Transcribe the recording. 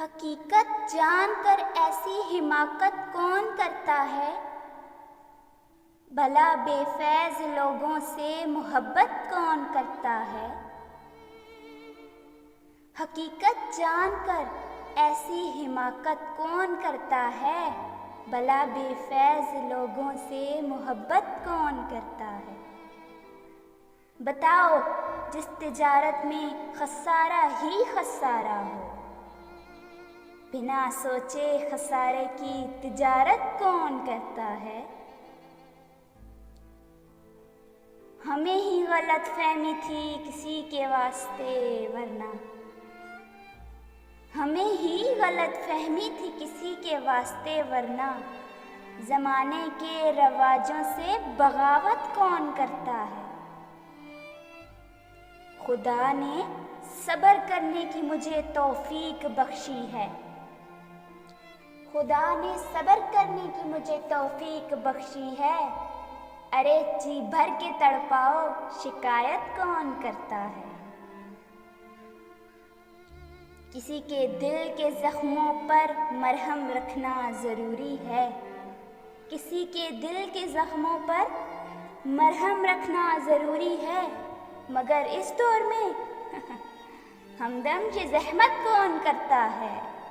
हकीकत जानकर ऐसी हिमाकत कौन करता है। भला बेफैज़ लोगों से मोहब्बत कौन करता है। हकीकत जानकर ऐसी हिमाकत कौन करता है। भला बेफैज़ लोगों से मोहब्बत कौन करता है। बताओ जिस तिजारत में खसारा ही खसारा हो, बिना सोचे खसारे की तिजारत कौन करता है। हमें ही गलत फहमी थी किसी के वास्ते वरना, हमें ही गलत फहमी थी किसी के वास्ते वरना, ज़माने के रवाजों से बगावत कौन करता है। खुदा ने सब्र करने की मुझे तौफीक बख्शी है। खुदा ने सब्र करने की मुझे तौफीक बख्शी है। अरे जी भर के तड़पाओ शिकायत कौन करता है। किसी के दिल के जख्मों पर मरहम रखना ज़रूरी है। किसी के दिल के जख्मों पर मरहम रखना ज़रूरी है, मगर इस दौर में हमदम की ज़हमत कौन करता है।